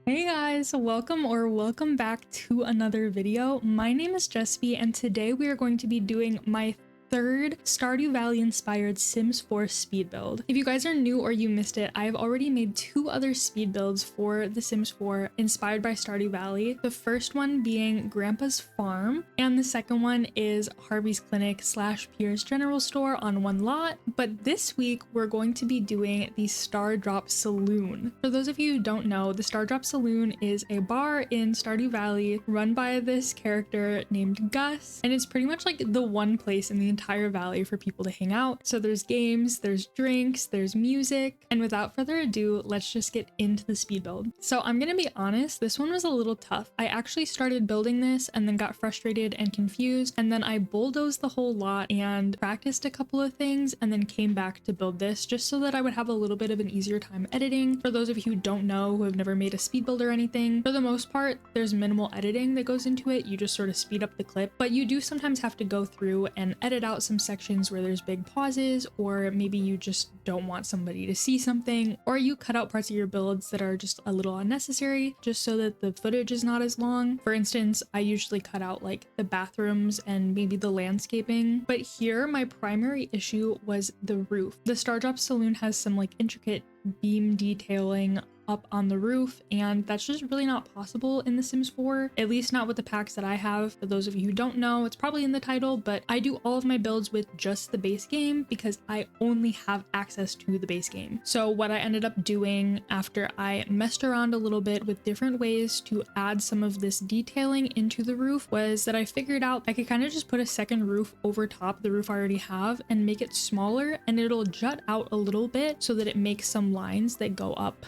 Hey guys, welcome back to another video. My name is Jespi and today we are going to be doing my third Stardew Valley inspired Sims 4 speed build. If you guys are new or you missed it, I have already made two other speed builds for The Sims 4 inspired by Stardew Valley. The first one being Grandpa's Farm, and the second one is Harvey's Clinic / Pierre's General Store on one lot. But this week we're going to be doing the STARDROP Saloon. For those of you who don't know, the STARDROP Saloon is a bar in Stardew Valley run by this character named Gus, and it's pretty much like the one place in the entire valley for people to hang out. So there's games, there's drinks, there's music, and without further ado, let's just get into the speed build. So I'm gonna be honest, this one was a little tough. I actually started building this and then got frustrated and confused, and then I bulldozed the whole lot and practiced a couple of things and then came back to build this just so that I would have a little bit of an easier time editing. For those of you who don't know, who have never made a speed build or anything, for the most part there's minimal editing that goes into it. You just sort of speed up the clip, but you do sometimes have to go through and edit out some sections where there's big pauses, or maybe you just don't want somebody to see something, or you cut out parts of your builds that are just a little unnecessary just so that the footage is not as long. For instance, I usually cut out like the bathrooms and maybe the landscaping, but here my primary issue was the roof. The STARDROP Saloon has some like intricate beam detailing up on the roof, and that's just really not possible in The Sims 4, at least not with the packs that I have. For those of you who don't know, it's probably in the title, but I do all of my builds with just the base game because I only have access to the base game. So what I ended up doing after I messed around a little bit with different ways to add some of this detailing into the roof was that I figured out I could kind of just put a second roof over top the roof I already have and make it smaller, and it'll jut out a little bit so that it makes some lines that go up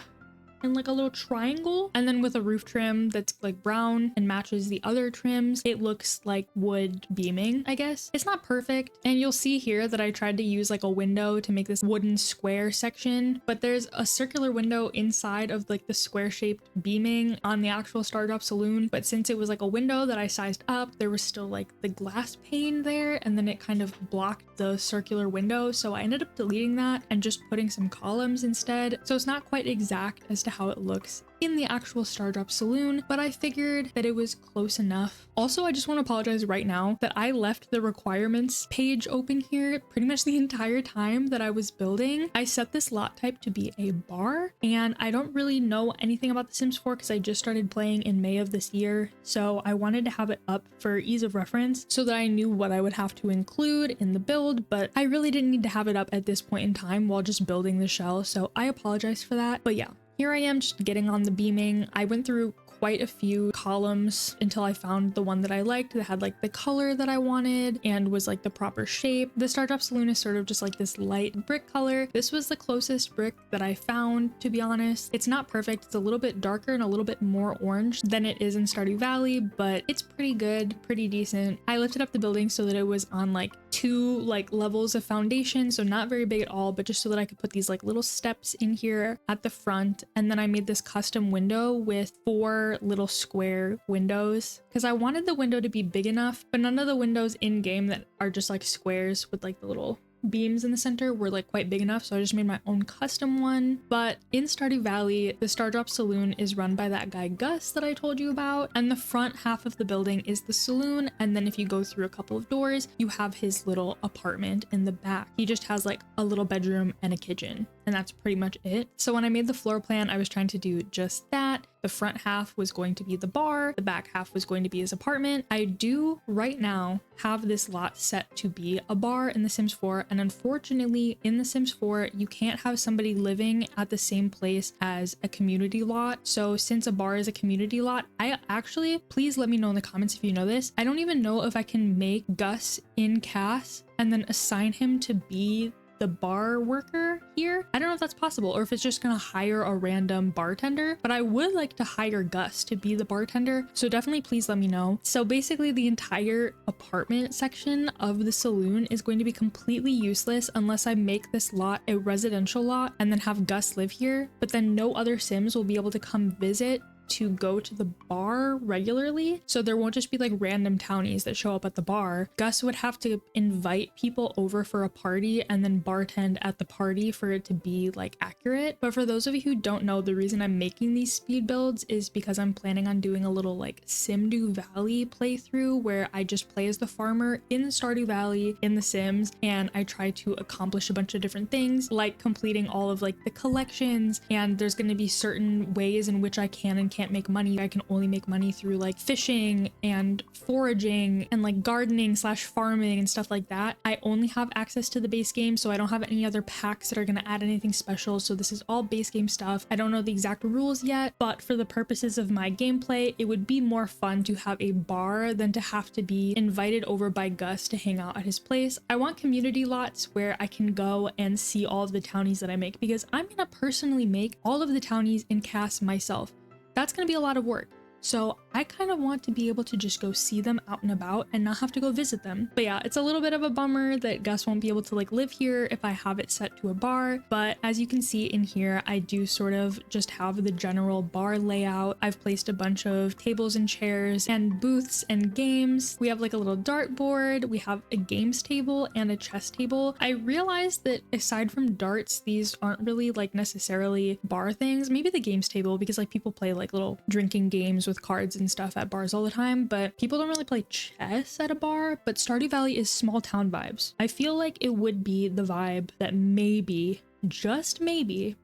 in like a little triangle, and then with a roof trim that's like brown and matches the other trims, it looks like wood beaming, I guess. It's not perfect, and you'll see here that I tried to use like a window to make this wooden square section, but there's a circular window inside of like the square shaped beaming on the actual STARDROP Saloon, but since it was like a window that I sized up, there was still like the glass pane there, and then it kind of blocked the circular window, so I ended up deleting that and just putting some columns instead. So it's not quite exact as to how it looks in the actual STARDROP Saloon, but I figured that it was close enough. Also, I just want to apologize right now that I left the requirements page open here pretty much the entire time that I was building. I set this lot type to be a bar, and I don't really know anything about The Sims 4 because I just started playing in May of this year, so I wanted to have it up for ease of reference so that I knew what I would have to include in the build, but I really didn't need to have it up at this point in time while just building the shell, so I apologize for that. But yeah, here I am just getting on the beaming. I went through quite a few columns until I found the one that I liked that had like the color that I wanted and was like the proper shape. The STARDROP Saloon is sort of just like this light brick color. This was the closest brick that I found, to be honest. It's not perfect. It's a little bit darker and a little bit more orange than it is in Stardew Valley, but it's pretty good, pretty decent. I lifted up the building so that it was on like two like levels of foundation, so not very big at all, but just so that I could put these like little steps in here at the front. And then I made this custom window with 4 little square windows because I wanted the window to be big enough, but none of the windows in game that are just like squares with like the little beams in the center were like quite big enough, so I just made my own custom one. But in Stardew Valley, the STARDROP Saloon is run by that guy Gus that I told you about, and the front half of the building is the saloon, and then if you go through a couple of doors, you have his little apartment in the back. He just has like a little bedroom and a kitchen, and that's pretty much it. So when I made the floor plan, I was trying to do just that. The front half was going to be the bar, the back half was going to be his apartment. I do right now have this lot set to be a bar in The Sims 4, and unfortunately in The Sims 4 you can't have somebody living at the same place as a community lot. So since a bar is a community lot, I actually, please let me know in the comments if you know this, I don't even know if I can make Gus in Cass and then assign him to be the bar worker here. I don't know if that's possible or if it's just gonna hire a random bartender, but I would like to hire Gus to be the bartender, so definitely please let me know. So basically the entire apartment section of the saloon is going to be completely useless unless I make this lot a residential lot and then have Gus live here, but then no other Sims will be able to come visit to go to the bar regularly. So there won't just be like random townies that show up at the bar. Gus would have to invite people over for a party and then bartend at the party for it to be like accurate. But for those of you who don't know, the reason I'm making these speed builds is because I'm planning on doing a little like Simdu Valley playthrough where I just play as the farmer in Stardew Valley in The Sims, and I try to accomplish a bunch of different things like completing all of like the collections, and there's going to be certain ways in which I can and can't make money. I can only make money through like fishing and foraging and like gardening slash farming and stuff like that. I only have access to the base game, so I don't have any other packs that are going to add anything special. So this is all base game stuff. I don't know the exact rules yet, but for the purposes of my gameplay, it would be more fun to have a bar than to have to be invited over by Gus to hang out at his place. I want community lots where I can go and see all of the townies that I make, because I'm going to personally make all of the townies in CAS myself. That's going to be a lot of work. So I kind of want to be able to just go see them out and about and not have to go visit them. But yeah, it's a little bit of a bummer that Gus won't be able to like live here if I have it set to a bar. But as you can see in here, I do sort of just have the general bar layout. I've placed a bunch of tables and chairs and booths and games. We have like a little dartboard. We have a games table and a chess table. I realized that aside from darts, these aren't really like necessarily bar things. Maybe the games table, because like people play like little drinking games with cards and stuff at bars all the time, but people don't really play chess at a bar. But Stardew Valley is small town vibes. I feel like it would be the vibe that maybe, just maybe,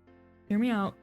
hear me out,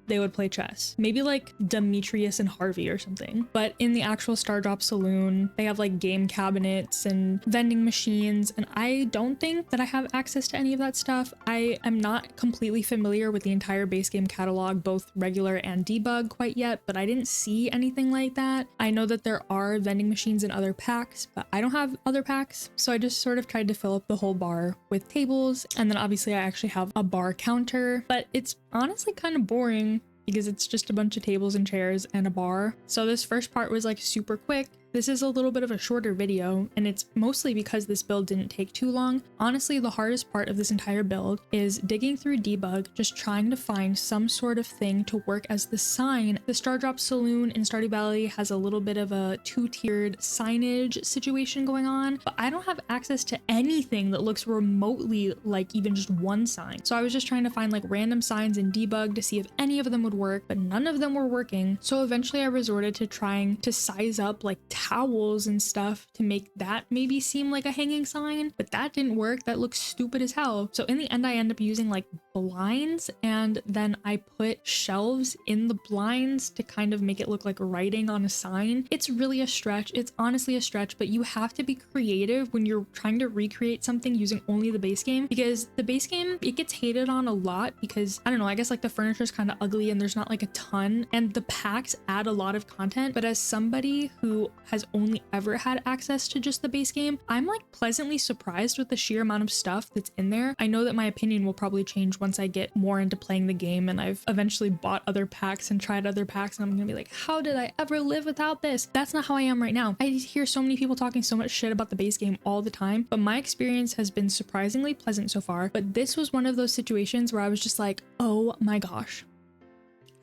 they would play chess. Maybe like Demetrius and Harvey or something. But in the actual STARDROP Saloon, they have like game cabinets and vending machines, and I don't think that I have access to any of that stuff. I am not completely familiar with the entire base game catalog, both regular and debug, quite yet, but I didn't see anything like that. I know that there are vending machines in other packs, but I don't have other packs, so I just sort of tried to fill up the whole bar with tables. And then obviously I actually have a bar counter, but it's honestly kind of boring because it's just a bunch of tables and chairs and a bar. So this first part was like super quick. This is a little bit of a shorter video, and it's mostly because this build didn't take too long. Honestly, the hardest part of this entire build is digging through debug, just trying to find some sort of thing to work as the sign. The STARDROP Saloon in Stardew Valley has a little bit of a two-tiered signage situation going on, but I don't have access to anything that looks remotely like even just one sign. So I was just trying to find like random signs in debug to see if any of them would work, but none of them were working. So eventually I resorted to trying to size up like towels and stuff to make that maybe seem like a hanging sign, but that didn't work. That looks stupid as hell. So in the end, I end up using like blinds, and then I put shelves in the blinds to kind of make it look like writing on a sign. It's really a stretch. It's honestly a stretch, but you have to be creative when you're trying to recreate something using only the base game, because the base game, it gets hated on a lot because, I don't know, I guess like the furniture is kind of ugly and there's not like a ton, and the packs add a lot of content. But as somebody who has only ever had access to just the base game, I'm like pleasantly surprised with the sheer amount of stuff that's in there. I know that my opinion will probably change once I get more into playing the game and I've eventually bought other packs and tried other packs, and I'm gonna be like, how did I ever live without this? That's not how I am right now. I hear so many people talking so much shit about the base game all the time, but my experience has been surprisingly pleasant so far. But this was one of those situations where I was just like, oh my gosh,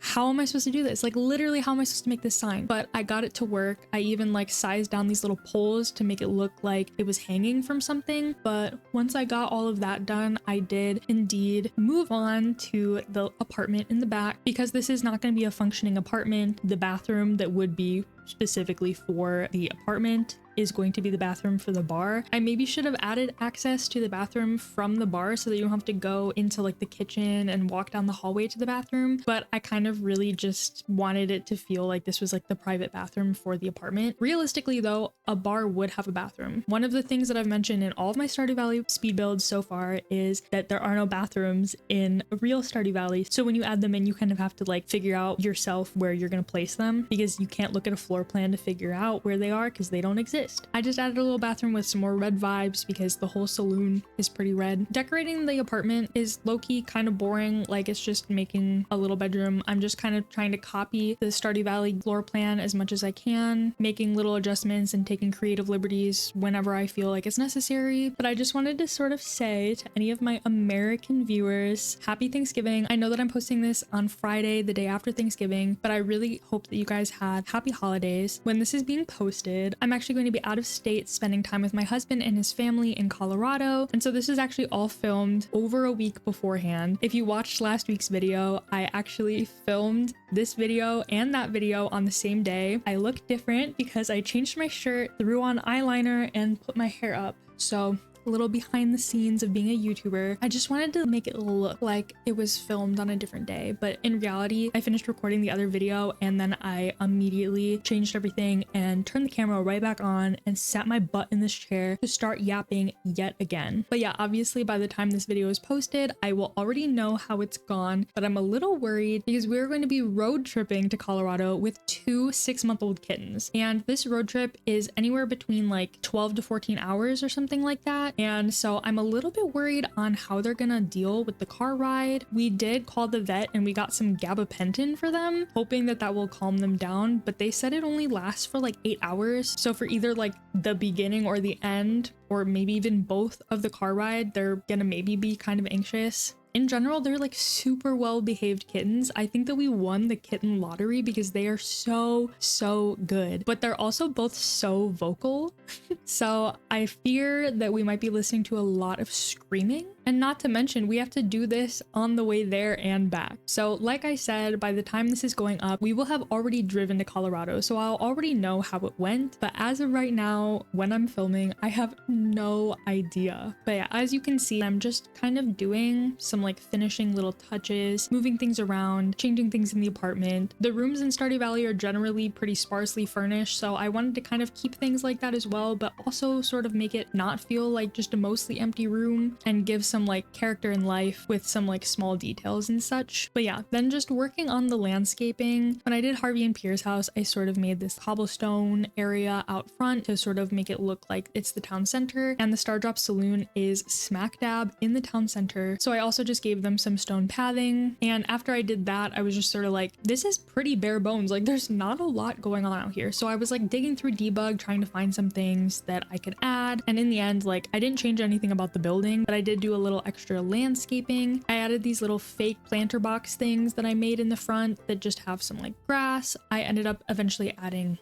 how am I supposed to do this? Like literally, how am I supposed to make this sign? But I got it to work. I even like sized down these little poles to make it look like it was hanging from something. But once I got all of that done, I did indeed move on to the apartment in the back, because this is not going to be a functioning apartment. The bathroom that would be specifically for the apartment is going to be the bathroom for the bar. I maybe should have added access to the bathroom from the bar so that you don't have to go into like the kitchen and walk down the hallway to the bathroom. But I kind of really just wanted it to feel like this was like the private bathroom for the apartment. Realistically though, a bar would have a bathroom. One of the things that I've mentioned in all of my Stardew Valley speed builds so far is that there are no bathrooms in real Stardew Valley. So when you add them in, you kind of have to like figure out yourself where you're going to place them, because you can't look at a floor floor plan to figure out where they are because they don't exist. I just added a little bathroom with some more red vibes because the whole saloon is pretty red. Decorating the apartment is low-key kind of boring, like it's just making a little bedroom. I'm just kind of trying to copy the Stardew Valley floor plan as much as I can, making little adjustments and taking creative liberties whenever I feel like it's necessary. But I just wanted to sort of say to any of my American viewers, happy Thanksgiving. I know that I'm posting this on Friday, the day after Thanksgiving, but I really hope that you guys had happy holidays. When this is being posted, I'm actually going to be out of state spending time with my husband and his family in Colorado. And so this is actually all filmed over a week beforehand. If you watched last week's video, I actually filmed this video and that video on the same day. I look different because I changed my shirt, threw on eyeliner, and put my hair up. So a little behind the scenes of being a YouTuber. I just wanted to make it look like it was filmed on a different day, but in reality, I finished recording the other video and then I immediately changed everything and turned the camera right back on and sat my butt in this chair to start yapping yet again. But yeah, obviously by the time this video is posted, I will already know how it's gone, but I'm a little worried because we're going to be road tripping to Colorado with 2 6-month-old kittens. And this road trip is anywhere between like 12 to 14 hours or something like that. And so I'm a little bit worried on how they're gonna deal with the car ride. We did call the vet and we got some gabapentin for them, hoping that that will calm them down, but they said it only lasts for like 8 hours. So for either like the beginning or the end, or maybe even both of the car ride, they're gonna maybe be kind of anxious. In general, they're like super well behaved kittens. I think that we won the kitten lottery because they are so good, but they're also both so vocal. So I fear that we might be listening to a lot of screaming. And not to mention, we have to do this on the way there and back. So like I said, by the time this is going up, we will have already driven to Colorado. So I'll already know how it went. But as of right now, when I'm filming, I have no idea. But yeah, as you can see, I'm just kind of doing some like finishing little touches, moving things around, changing things in the apartment. The rooms in Stardew Valley are generally pretty sparsely furnished. So I wanted to kind of keep things like that as well, but also sort of make it not feel like just a mostly empty room and give some like character and life with some like small details and such. But yeah, then just working on the landscaping. When I did Harvey and Pierre's house, I sort of made this cobblestone area out front to sort of make it look like it's the town center, and the STARDROP Saloon is smack dab in the town center. So I also just gave them some stone pathing, and after I did that, I was just sort of like, this is pretty bare bones, like there's not a lot going on out here. So I was like digging through debug, trying to find some things that I could add, and in the end, like I didn't change anything about the building, but I did do a little extra landscaping. I added these little fake planter box things that I made in the front that just have some like grass. I ended up eventually adding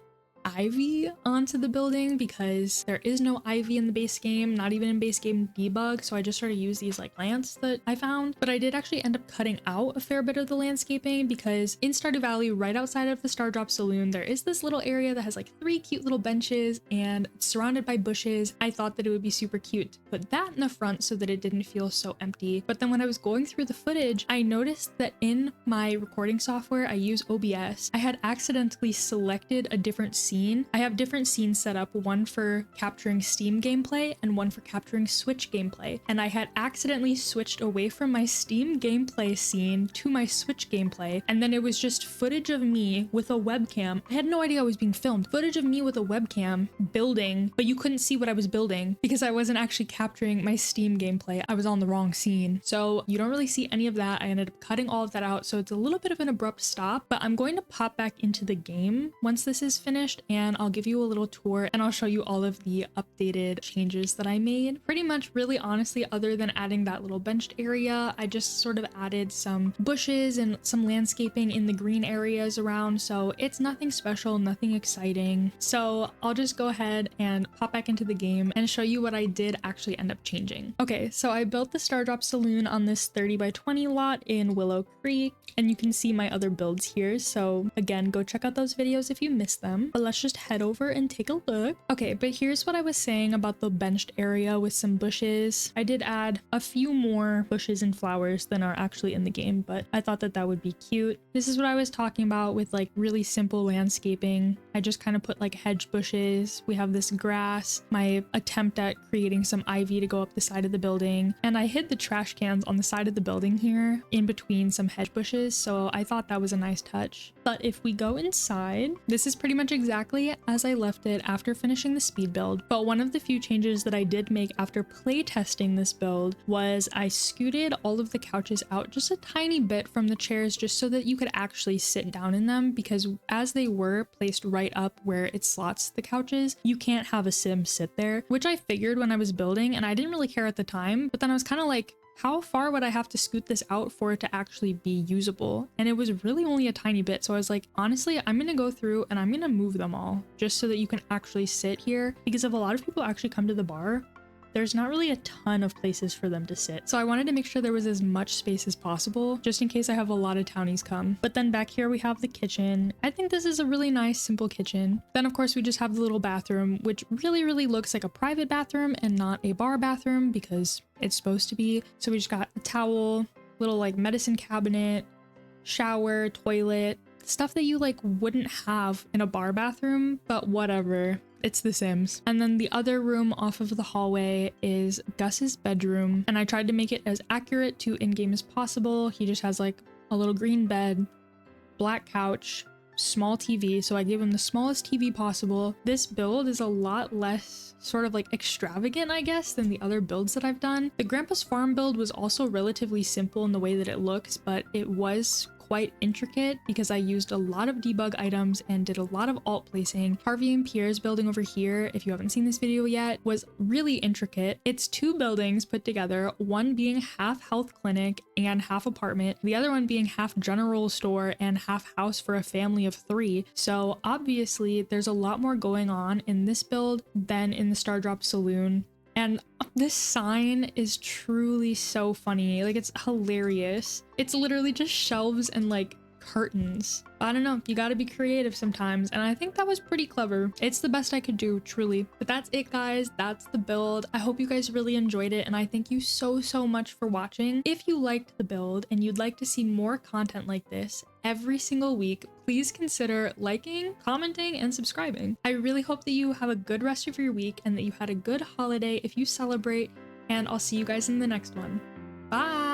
ivy onto the building because there is no ivy in the base game, not even in base game debug. So I just sort of used these like plants that I found, but I did actually end up cutting out a fair bit of the landscaping because in Stardew Valley, right outside of the STARDROP Saloon, there is this little area that has like 3 cute little benches and it's surrounded by bushes. I thought that it would be super cute to put that in the front so that it didn't feel so empty. But then when I was going through the footage, I noticed that in my recording software, I use OBS, I had accidentally selected a different scene. I have different scenes set up, one for capturing Steam gameplay and one for capturing Switch gameplay. And I had accidentally switched away from my Steam gameplay scene to my Switch gameplay. And then it was just footage of me with a webcam. I had no idea I was being filmed. Footage of me with a webcam building, but you couldn't see what I was building because I wasn't actually capturing my Steam gameplay. I was on the wrong scene. So you don't really see any of that. I ended up cutting all of that out. So it's a little bit of an abrupt stop, but I'm going to pop back into the game once this is finished and I'll give you a little tour and I'll show you all of the updated changes that I made. Pretty much, really honestly, other than adding that little benched area, I just sort of added some bushes and some landscaping in the green areas around. So it's nothing special, nothing exciting. So I'll just go ahead and pop back into the game and show you what I did actually end up changing. Okay, so I built the STARDROP Saloon on this 30 by 20 lot in Willow Creek, and you can see my other builds here. So again, go check out those videos if you missed them, but let's just head over and take a look. Okay, but here's what I was saying about the benched area with some bushes. I did add a few more bushes and flowers than are actually in the game, but I thought that that would be cute. This is what I was talking about with like really simple landscaping. I just kind of put like hedge bushes. We have this grass, my attempt at creating some ivy to go up the side of the building, and I hid the trash cans on the side of the building here in between some hedge bushes, so I thought that was a nice touch. But if we go inside, this is pretty much exactly exactly as I left it after finishing the speed build, but one of the few changes that I did make after playtesting this build was I scooted all of the couches out just a tiny bit from the chairs just so that you could actually sit down in them, because as they were placed right up where it slots the couches, you can't have a sim sit there, which I figured when I was building and I didn't really care at the time, but then I was kind of like, how far would I have to scoot this out for it to actually be usable? And it was really only a tiny bit. So I was like, honestly, I'm gonna go through and I'm gonna move them all just so that you can actually sit here, because if a lot of people actually come to the bar, there's not really a ton of places for them to sit. So I wanted to make sure there was as much space as possible, just in case I have a lot of townies come. But then back here we have the kitchen. I think this is a really nice, simple kitchen. Then of course we just have the little bathroom, which really looks like a private bathroom and not a bar bathroom because it's supposed to be. So we just got a towel, little like medicine cabinet, shower, toilet, stuff that you like wouldn't have in a bar bathroom, but whatever. It's The Sims. And then the other room off of the hallway is Gus's bedroom, and I tried to make it as accurate to in-game as possible. He just has like a little green bed, black couch, small TV, so I gave him the smallest TV possible. This build is a lot less sort of like extravagant, I guess, than the other builds that I've done. The Grandpa's Farm build was also relatively simple in the way that it looks, but it was quite intricate because I used a lot of debug items and did a lot of alt placing. Harvey and Pierre's building over here, if you haven't seen this video yet, was really intricate. It's two buildings put together, one being half health clinic and half apartment, the other one being half general store and half house for a family of 3. So obviously there's a lot more going on in this build than in the STARDROP Saloon. And this sign is truly so funny. Like, it's hilarious. It's literally just shelves and like curtains. I don't know, you gotta be creative sometimes, and I think that was pretty clever. It's the best I could do, truly. But that's it, guys. That's the build. I hope you guys really enjoyed it, and I thank you so much for watching. If you liked the build and you'd like to see more content like this every single week, please consider liking, commenting, and subscribing. I really hope that you have a good rest of your week and that you had a good holiday if you celebrate, and I'll see you guys in the next one. Bye!